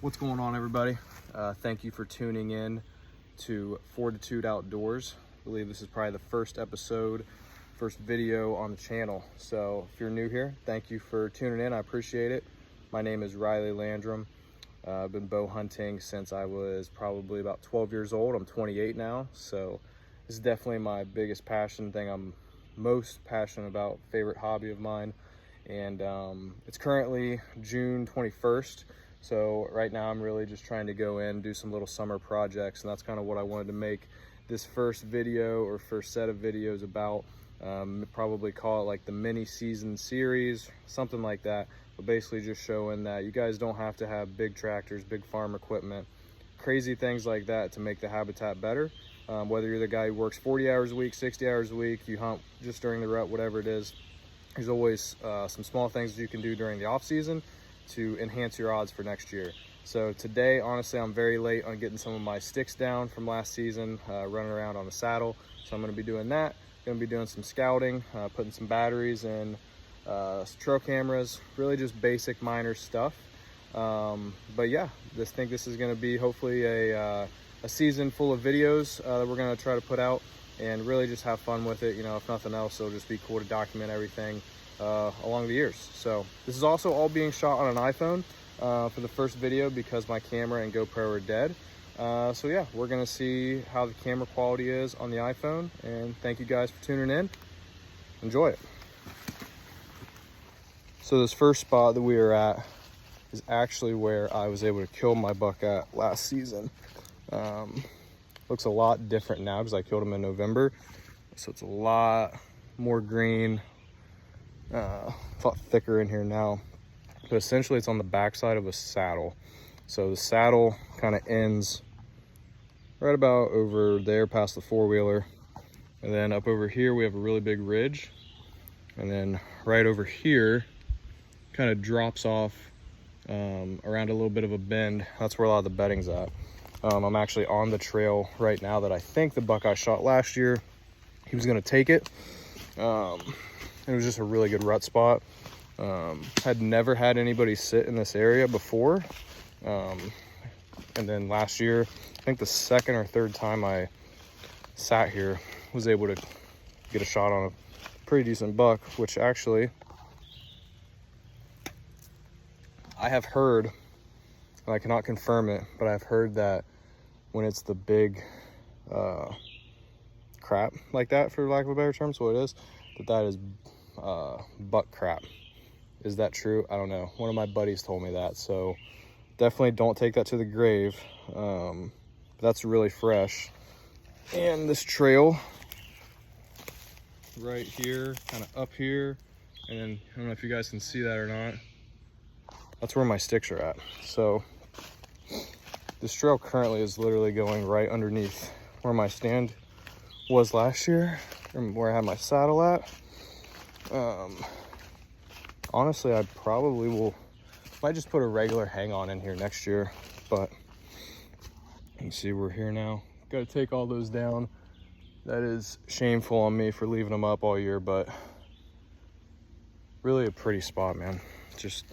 What's going on, everybody? Thank you for tuning in to Fortitude Outdoors. I believe this is probably the first episode, first video on the channel. So if you're new here, thank you for tuning in. I appreciate it. My name is Riley Landrum. I've been bow hunting since I was probably about 12 years old. I'm 28 now. So this is definitely my biggest passion, thing I'm most passionate about, favorite hobby of mine. And it's currently June 21st. So right now I'm really just trying to go in, do some little summer projects, and that's kind of what I wanted to make this first video or first set of videos about. Probably call it like the mini season series, something like that. But basically just showing that you guys don't have to have big tractors, big farm equipment, crazy things like that to make the habitat better. Whether you're the guy who works 40 hours a week, 60 hours a week, you hunt just during the rut, whatever it is, there's always some small things you can do during the off season to enhance your odds for next year. So today, honestly, I'm very late on getting some of my sticks down from last season, running around on the saddle. So I'm gonna be doing that. Gonna be doing some scouting, putting some batteries in, trail cameras, really just basic minor stuff. But yeah, think this is gonna be hopefully a season full of videos that we're gonna try to put out and really just have fun with it. You know, if nothing else, it'll just be cool to document everything along the years. So this is also all being shot on an iPhone for the first video because my camera and GoPro are dead. So yeah, we're gonna see how the camera quality is on the iPhone, and thank you guys for tuning in. Enjoy it. So this first spot that we are at is actually where I was able to kill my buck at last season. Looks a lot different now because I killed him in November, so it's a lot more green, a lot thicker in here now. But essentially it's on the backside of a saddle. So the saddle kind of ends right about over there past the four-wheeler, and then up over here we have a really big ridge, and then right over here kind of drops off around a little bit of a bend. That's where a lot of the bedding's at. I'm actually on the trail right now that I think the buck I shot last year, he was gonna take it. It was just a really good rut spot. Had never had anybody sit in this area before. And then last year, I think the second or third time I sat here, was able to get a shot on a pretty decent buck, which actually I have heard, and I cannot confirm it, but I've heard that when it's the big crap like that, for lack of a better term, so it is, that is buck crap. Is that true? I don't know. One of my buddies told me that, so definitely don't take that to the grave. That's really fresh. And this trail right here, kind of up here, and then I don't know if you guys can see that or not, that's where my sticks are at. So this trail currently is literally going right underneath where my stand was last year, and where I had my saddle at. Honestly, I probably might just put a regular hang on in here next year, but you can see we're here now. Got to take all those down. That is shameful on me for leaving them up all year, but really a pretty spot, man. Just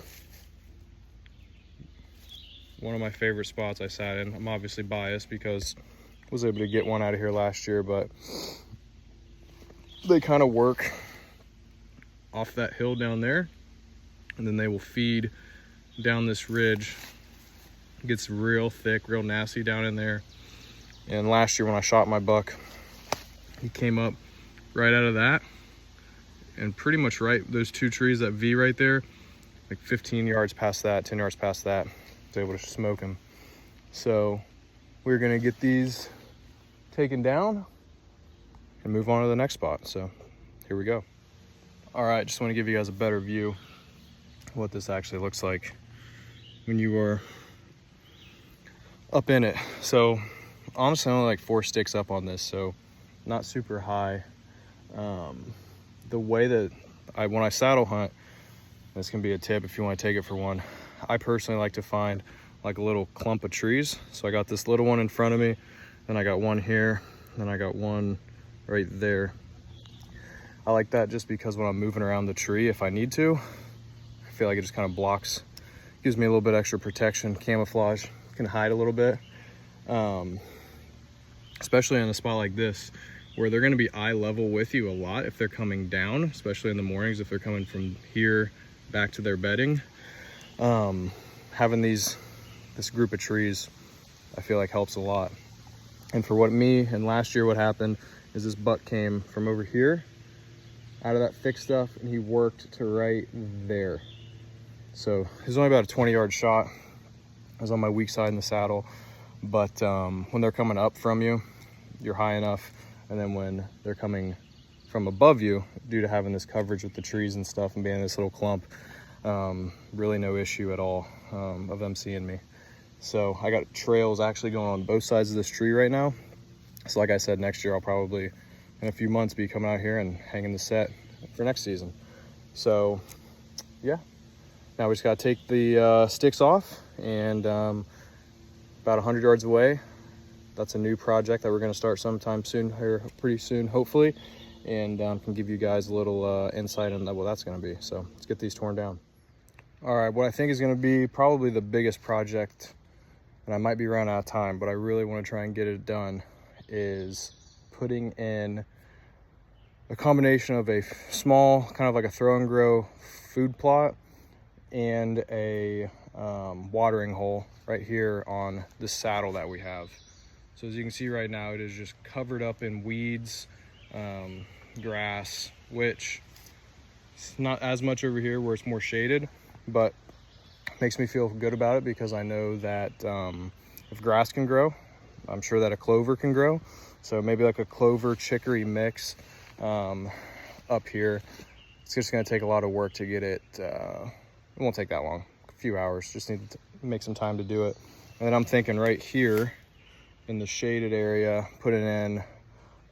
one of my favorite spots I sat in. I'm obviously biased because I was able to get one out of here last year, but they kind of work off that hill down there, and then they will feed down this ridge. It gets real thick, real nasty down in there. And last year when I shot my buck, he came up right out of that, and pretty much right, those two trees, that V right there, like 15 yards past that, 10 yards past that, I was able to smoke him. So we're gonna get these taken down and move on to the next spot. So here we go. All right, just want to give you guys a better view of what this actually looks like when you are up in it. So honestly, only like 4 sticks up on this, so not super high. The way that when I saddle hunt, this can be a tip if you want to take it for one, I personally like to find like a little clump of trees. So I got this little one in front of me, then I got one here, then I got one right there. I like that just because when I'm moving around the tree, if I need to, I feel like it just kind of blocks gives me a little bit extra protection, camouflage, can hide a little bit. Especially in a spot like this, where they're gonna be eye level with you a lot if they're coming down, especially in the mornings, if they're coming from here back to their bedding. Having this group of trees, I feel like helps a lot. And for and last year what happened is this buck came from over here, out of that thick stuff, and he worked to right there. So it was only about a 20-yard shot. I was on my weak side in the saddle, but when they're coming up from you, you're high enough, and then when they're coming from above you, due to having this coverage with the trees and stuff and being in this little clump, really no issue at all of them seeing me. So I got trails actually going on both sides of this tree right now. So like I said, next year I'll probably, in a few months, be coming out here and hanging the set for next season. So yeah, now we just gotta take the sticks off, and about 100 yards away, that's a new project that we're going to start sometime soon, here pretty soon hopefully, and can give you guys a little insight on what that's going to be. So let's get these torn down. All right, what I think is going to be probably the biggest project, and I might be running out of time, but I really want to try and get it done, is putting in a combination of a small, kind of like a throw and grow food plot, and a watering hole right here on the saddle that we have. So as you can see right now, it is just covered up in weeds, grass, which it's not as much over here where it's more shaded, but makes me feel good about it, because I know that if grass can grow, I'm sure that a clover can grow. So maybe like a clover chicory mix up here. It's just going to take a lot of work to get it. It won't take that long, a few hours, just need to make some time to do it. And then I'm thinking right here in the shaded area,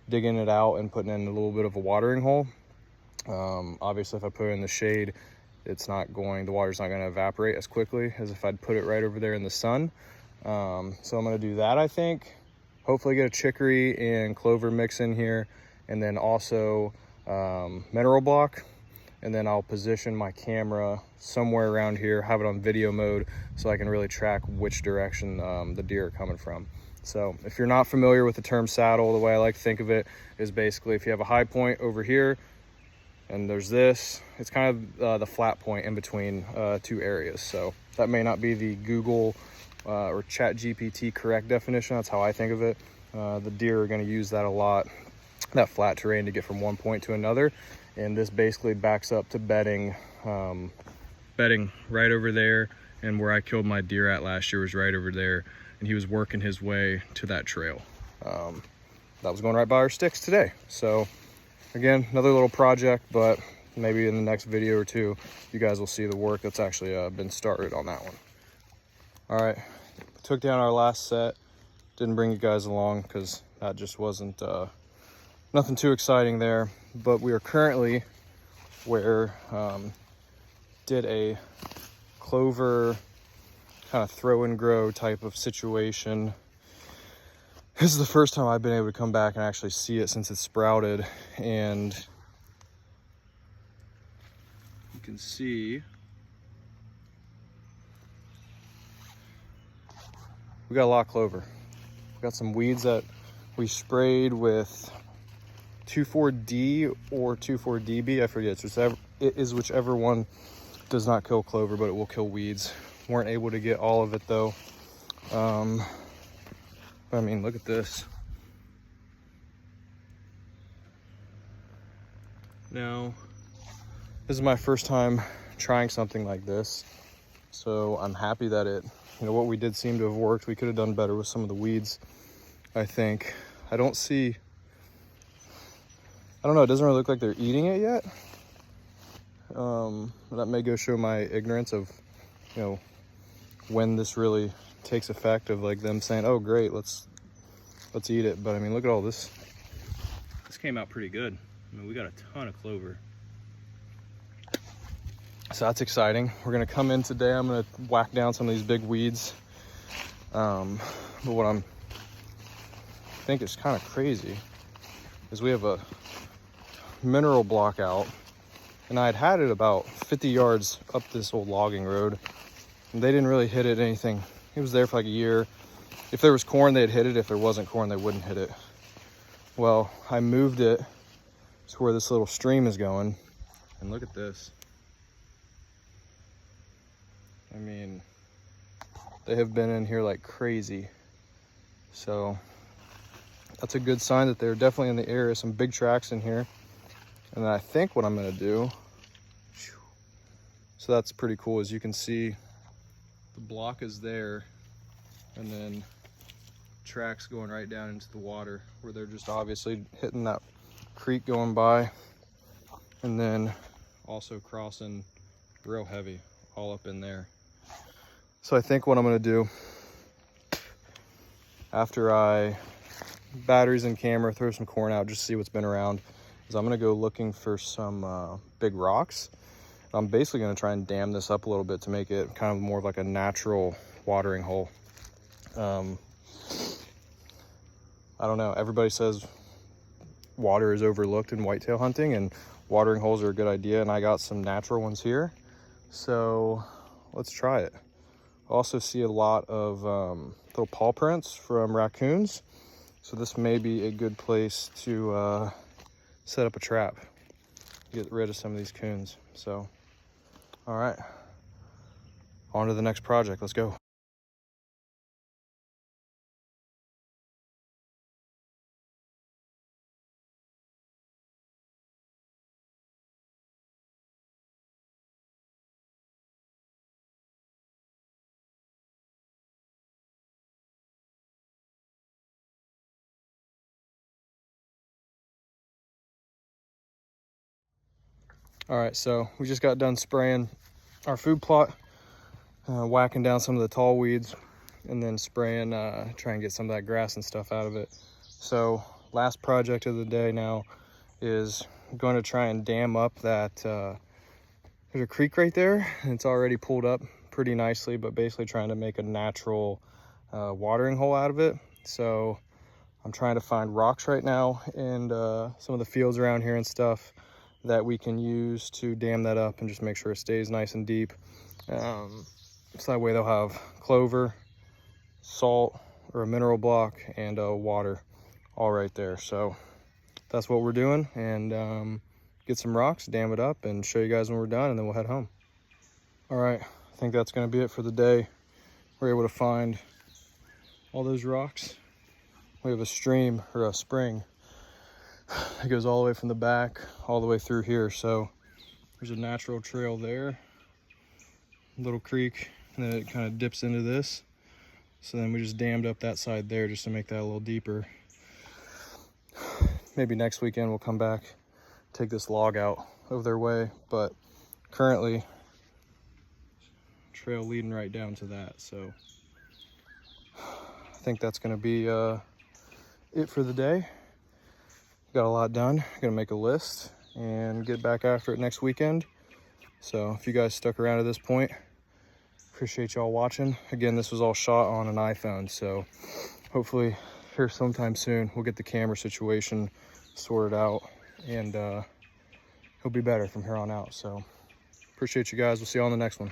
digging it out and putting in a little bit of a watering hole. Obviously if I put it in the shade, the water's not going to evaporate as quickly as if I'd put it right over there in the sun. So I'm going to do that, I think. Hopefully get a chicory and clover mix in here, and then also mineral block. And then I'll position my camera somewhere around here, have it on video mode, so I can really track which direction the deer are coming from. So if you're not familiar with the term saddle, the way I like to think of it is basically if you have a high point over here and there's this, it's kind of the flat point in between two areas. So that may not be the Google or Chat GPT correct definition. That's how I think of it. The deer are going to use that a lot, that flat terrain, to get from one point to another. And this basically backs up to bedding right over there. And where I killed my deer at last year was right over there. And he was working his way to that trail. That was going right by our sticks today. So again, another little project, but maybe in the next video or two, you guys will see the work that's actually been started on that one. All right, took down our last set. Didn't bring you guys along because that just wasn't nothing too exciting there. But we are currently where did a clover kind of throw and grow type of situation. This is the first time I've been able to come back and actually see it since it sprouted, and you can see we got a lot of clover. We got some weeds that we sprayed with 2,4-D or 2,4-DB, I forget. It is whichever one does not kill clover, but it will kill weeds. Weren't able to get all of it though. I mean, look at this. Now, this is my first time trying something like this, so I'm happy that what we did seemed to have worked. We could have done better with some of the weeds, I think. I don't know, it doesn't really look like they're eating it yet. That may go show my ignorance of, when this really takes effect, of like them saying, oh great, let's eat it. But I mean, look at all this. This came out pretty good. I mean, we got a ton of clover. So that's exciting. We're gonna come in today. I'm gonna whack down some of these big weeds. But what I think is kind of crazy is we have a mineral block out, and I had it about 50 yards up this old logging road, And they didn't really hit it anything. It was there for like a year. If there was corn, they'd hit it. If there wasn't corn, they wouldn't hit it. Well, I moved it to where this little stream is going. And look at this. I mean, they have been in here like crazy. So that's a good sign that they're definitely in the area. Some big tracks in here. And then I think what I'm gonna do, so that's pretty cool, as you can see, the block is there, and then tracks going right down into the water where they're just obviously hitting that creek going by, and then also crossing real heavy all up in there. So I think what I'm gonna do after I batteries and camera, throw some corn out, just see what's been around, is I'm gonna go looking for some big rocks. I'm basically gonna try and dam this up a little bit to make it kind of more of like a natural watering hole. I don't know, everybody says water is overlooked in whitetail hunting, and watering holes are a good idea, and I got some natural ones here. So let's try it. I also see a lot of little paw prints from raccoons. So this may be a good place to set up a trap, get rid of some of these coons. So, all right, on to the next project. Let's go. All right, so we just got done spraying our food plot, whacking down some of the tall weeds, and then spraying, try and get some of that grass and stuff out of it. So last project of the day now is going to try and dam up that, there's a creek right there, and it's already pulled up pretty nicely, but basically trying to make a natural watering hole out of it. So I'm trying to find rocks right now and some of the fields around here and stuff that we can use to dam that up and just make sure it stays nice and deep. So that way they'll have clover, salt, or a mineral block, and water all right there. So that's what we're doing, and get some rocks, dam it up, and show you guys when we're done, and then we'll head home. All right, I think that's gonna be it for the day. We're able to find all those rocks. We have a stream, or a spring, it goes all the way from the back all the way through here. So there's a natural trail there, little creek, and then it kind of dips into this. So then we just dammed up that side there just to make that a little deeper. Maybe next weekend we'll come back, take this log out of their way, but currently trail leading right down to that. So I think that's gonna be it for the day. Got a lot done. Gonna make a list and get back after it next weekend. So if you guys stuck around to this point, appreciate y'all watching. Again, this was all shot on an iPhone, so hopefully here sometime soon we'll get the camera situation sorted out, and it'll be better from here on out. So appreciate you guys. We'll see you on the next one.